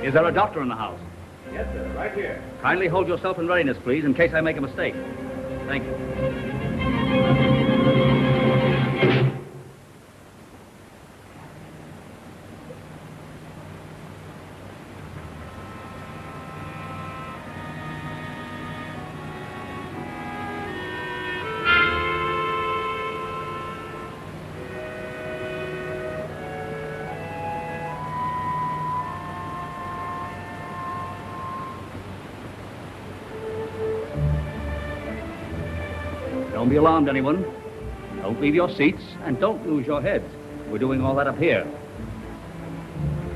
Is there a doctor in the house? Yes, sir. Right here. Kindly hold yourself in readiness, please, in case I make a mistake. Thank you. Don't be alarmed, anyone. Don't leave your seats, and don't lose your heads. We're doing all that up here.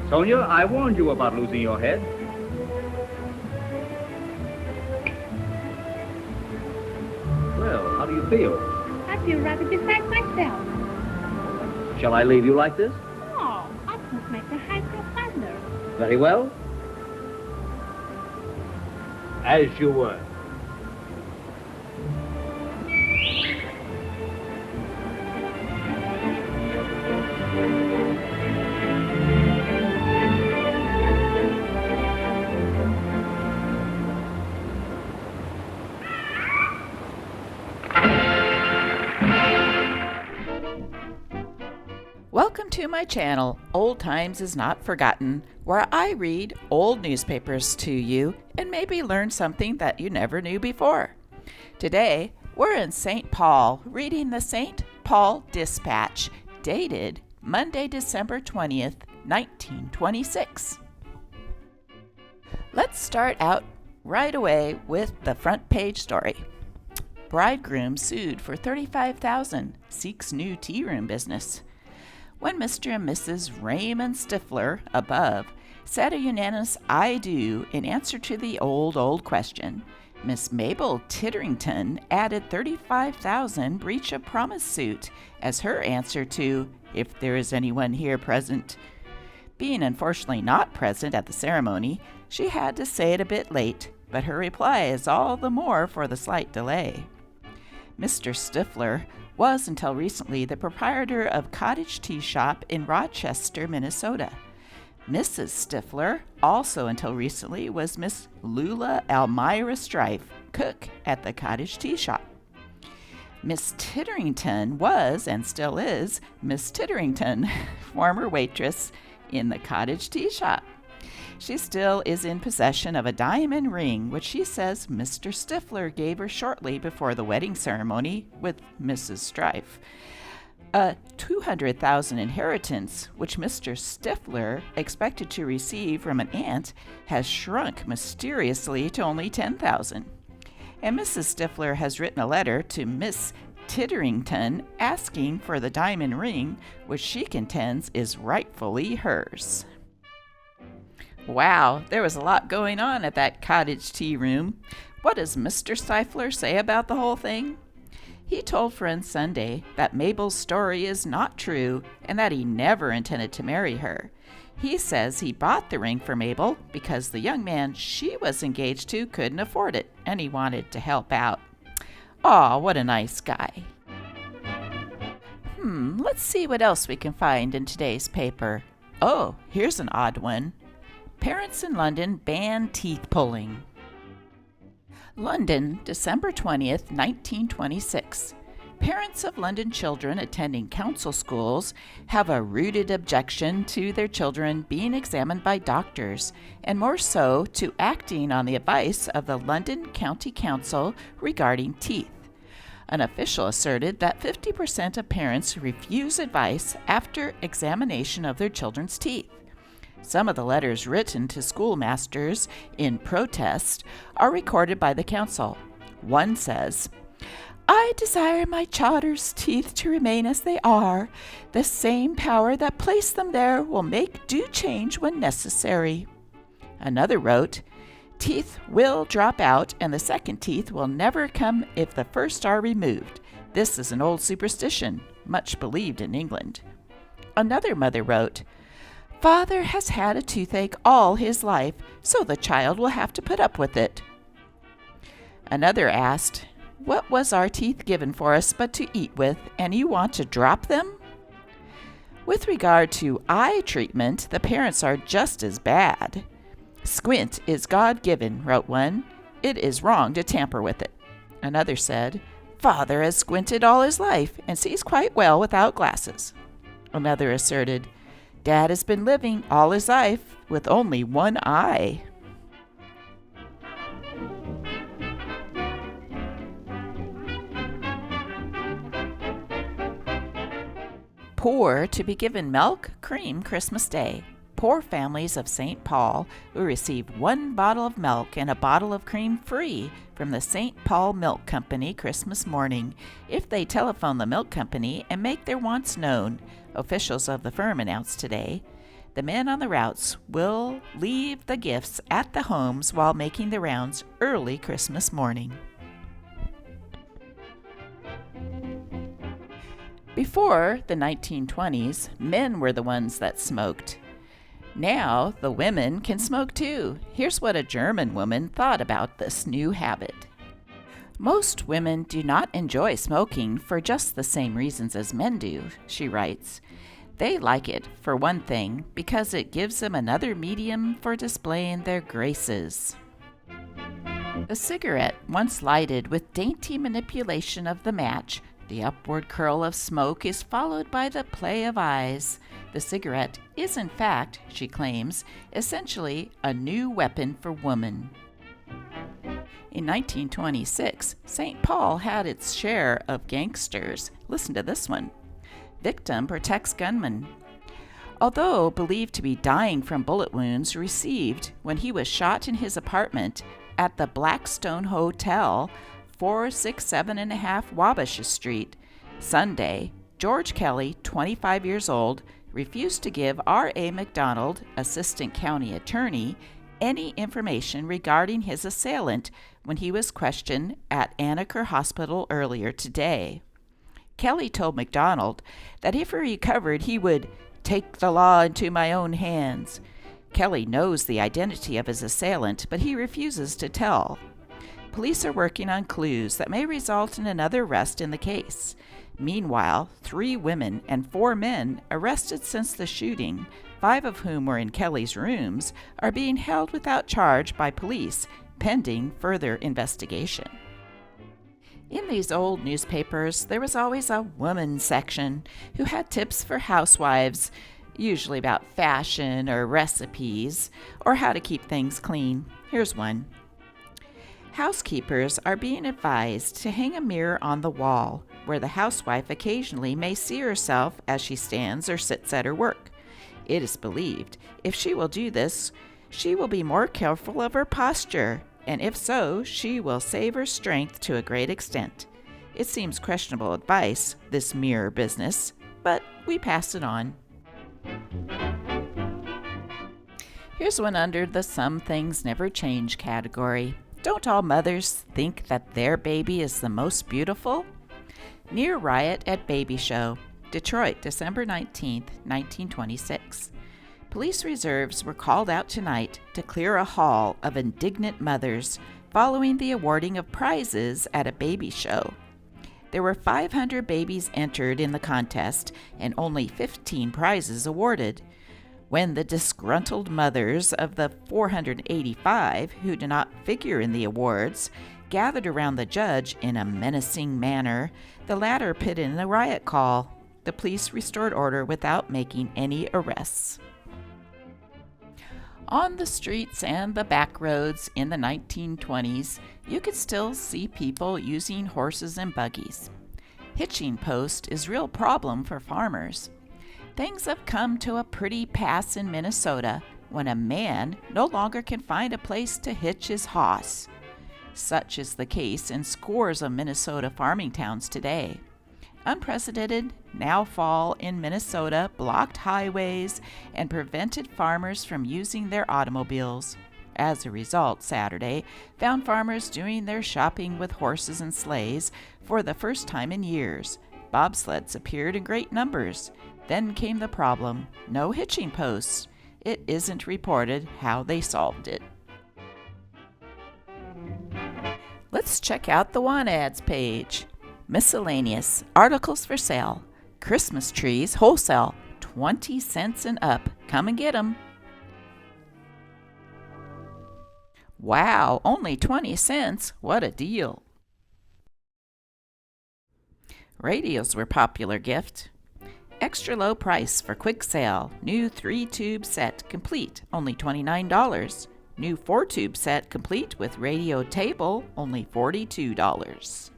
Sonia, I warned you about losing your head. Well, how do you feel? I feel rather beside myself. Shall I leave you like this? Oh, I can't make the high profiler. Very well. As you were. Welcome to my channel, Old Times is Not Forgotten, where I read old newspapers to you and maybe learn something that you never knew before. Today, we're in St. Paul reading the St. Paul Dispatch, dated Monday, December 20th, 1926. Let's start out right away with the front page story. Bridegroom sued for $35,000, seeks new tea room business. When Mr. and Mrs. Raymond Stifler, above, said a unanimous I do in answer to the old question, Miss Mabel Titterington added $35,000 breach of promise suit as her answer to, if there is anyone here present. Being unfortunately not present at the ceremony, she had to say it a bit late, but her reply is all the more for the slight delay. Mr. Stifler was until recently the proprietor of Cottage Tea Shop in Rochester, Minnesota. Mrs. Stifler, also until recently, was Miss Lula Elmira Strife, cook at the Cottage Tea Shop. Miss Titterington was, and still is, Miss Titterington, former waitress in the Cottage Tea Shop. She still is in possession of a diamond ring, which she says Mr. Stifler gave her shortly before the wedding ceremony with Mrs. Strife. A $200,000 inheritance, which Mr. Stifler expected to receive from an aunt, has shrunk mysteriously to only $10,000. And Mrs. Stifler has written a letter to Miss Titterington asking for the diamond ring, which she contends is rightfully hers. Wow, there was a lot going on at that cottage tea room. What does Mr. Stifler say about the whole thing? He told friends Sunday that Mabel's story is not true and that he never intended to marry her. He says he bought the ring for Mabel because the young man she was engaged to couldn't afford it and he wanted to help out. Aw, what a nice guy. Let's see what else we can find in today's paper. Oh, here's an odd one. Parents in London ban teeth pulling. London, December 20th, 1926. Parents of London children attending council schools have a rooted objection to their children being examined by doctors, and more so to acting on the advice of the London County Council regarding teeth. An official asserted that 50% of parents refuse advice after examination of their children's teeth. Some of the letters written to schoolmasters in protest are recorded by the council. One says, I desire my children's teeth to remain as they are. The same power that placed them there will make due change when necessary. Another wrote, teeth will drop out and the second teeth will never come if the first are removed. This is an old superstition, much believed in England. Another mother wrote, Father has had a toothache all his life, so the child will have to put up with it. Another asked, what was our teeth given for us but to eat with, and you want to drop them? With regard to eye treatment, the parents are just as bad. "Squint is God-given," wrote one. "It is wrong to tamper with it." Another said, "Father has squinted all his life and sees quite well without glasses." Another asserted, "Dad has been living all his life with only one eye." Poor to be given milk, cream Christmas Day. Poor families of St. Paul will receive 1 bottle of milk and a bottle of cream free from the St. Paul Milk Company Christmas morning if they telephone the milk company and make their wants known, officials of the firm announced today. The men on the routes will leave the gifts at the homes while making the rounds early Christmas morning. Before the 1920s, men were the ones that smoked. Now the women can smoke too. Here's what a German woman thought about this new habit. "Most women do not enjoy smoking for just the same reasons as men do," she writes. "They like it, for one thing, because it gives them another medium for displaying their graces." The cigarette, once lighted with dainty manipulation of the match, the upward curl of smoke is followed by the play of eyes. The cigarette is, in fact, she claims, essentially a new weapon for woman. In 1926, St. Paul had its share of gangsters. Listen to this one. Victim protects gunman. Although believed to be dying from bullet wounds received when he was shot in his apartment at the Blackstone Hotel, 467.5 Wabash Street, Sunday, George Kelly, 25 years old, refused to give R.A. McDonald, assistant county attorney, any information regarding his assailant when he was questioned at Annaker Hospital earlier today. Kelly told McDonald that if he recovered, he would take the law into my own hands. Kelly knows the identity of his assailant, but he refuses to tell. Police are working on clues that may result in another arrest in the case. Meanwhile, 3 women and 4 men arrested since the shooting, 5 of whom were in Kelly's rooms, are being held without charge by police, pending further investigation. In these old newspapers, there was always a woman section who had tips for housewives, usually about fashion or recipes, or how to keep things clean. Here's one. Housekeepers are being advised to hang a mirror on the wall, where the housewife occasionally may see herself as she stands or sits at her work. It is believed if she will do this, she will be more careful of her posture, and if so, she will save her strength to a great extent. It seems questionable advice, this mirror business, but we pass it on. Here's one under the some things never change category. Don't all mothers think that their baby is the most beautiful? Near riot at baby show, Detroit, December 19, 1926. Police reserves were called out tonight to clear a hall of indignant mothers following the awarding of prizes at a baby show. There were 500 babies entered in the contest and only 15 prizes awarded. When the disgruntled mothers of the 485 who do not figure in the awards gathered around the judge in a menacing manner, the latter put in a riot call. The police restored order without making any arrests. On the streets and the back roads in the 1920s, you could still see people using horses and buggies. Hitching post is a real problem for farmers. Things have come to a pretty pass in Minnesota when a man no longer can find a place to hitch his hoss. Such is the case in scores of Minnesota farming towns today. Unprecedented snowfall in Minnesota blocked highways and prevented farmers from using their automobiles. As a result, Saturday found farmers doing their shopping with horses and sleighs for the first time in years. Bobsleds appeared in great numbers. Then came the problem: no hitching posts. It isn't reported how they solved it. Let's check out the want ads page. Miscellaneous, articles for sale, Christmas trees, wholesale, 20 cents and up. Come and get 'em. Wow, only 20 cents. What a deal. Radios were popular gift. Extra low price for quick sale. New 3-tube set complete, only $29. New 4-tube set complete with radio table, only $42.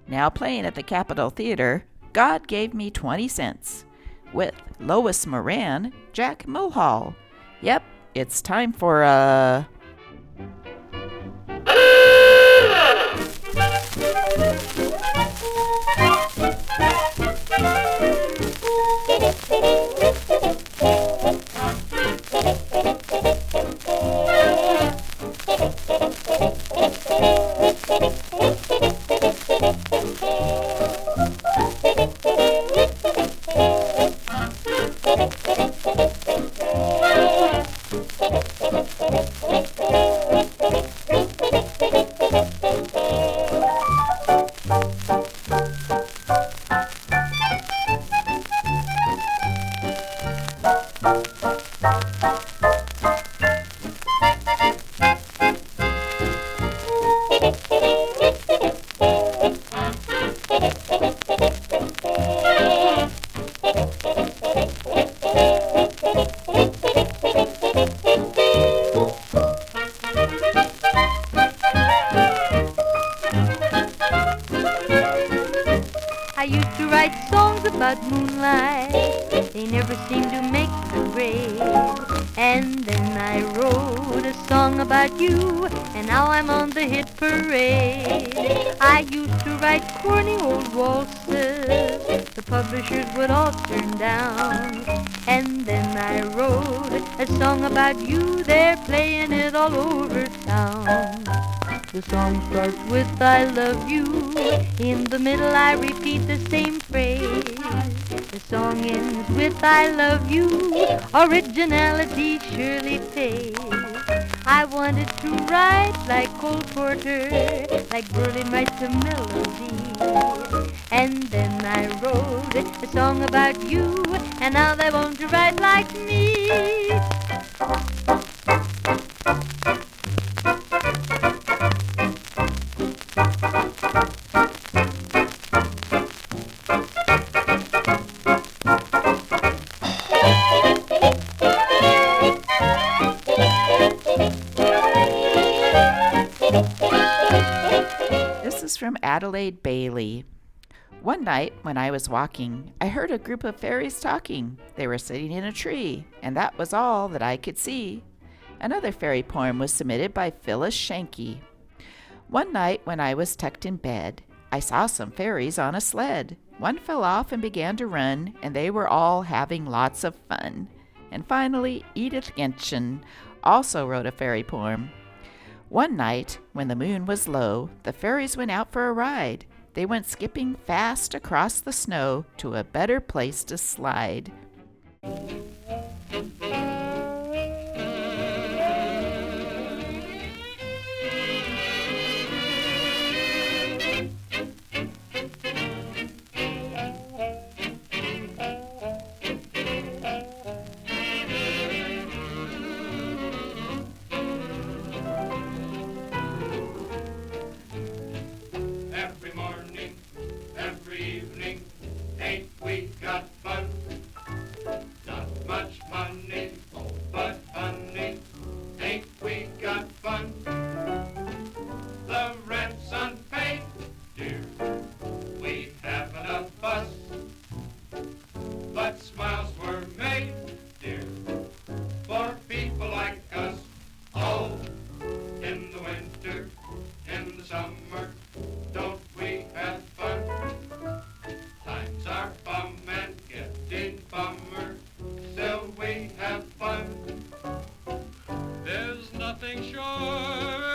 Now playing at the Capitol Theater, God Gave Me 20 Cents with Lois Moran, Jack Mulhall. Yep, it's time for a... I used to write songs about moonlight. They never seemed to make the grade. And then I wrote a song about you, and now I'm on the hit parade. I used to write corny old waltzes the publishers would all turn down. And then I wrote a song about you, they're playing it all over town. The song starts with I love you. In the middle I repeat the same phrase. The song ends with I love you. Originality surely pays. I wanted to write like Cole Porter, like Berlin writes a melody. And then I wrote a song about you, and now they want to write like me. This is from Adelaide Bailey. One night when I was walking, I heard a group of fairies talking. They were sitting in a tree, and that was all that I could see. Another fairy poem was submitted by Phyllis Shanky. One night when I was tucked in bed, I saw some fairies on a sled. One fell off and began to run, and they were all having lots of fun. And finally, Edith Genshin also wrote a fairy poem. One night, when the moon was low, the fairies went out for a ride. They went skipping fast across the snow to a better place to slide. Every morning, every evening, ain't we got fun? Not much money, but honey, ain't we got fun? The rent's unpaid, dear, we haven't a fuss, but smiles were made, dear, for people like us. Oh, in the winter, in the summer, don't we have fun? Times are bum and getting bummer, still we have fun. There's nothing short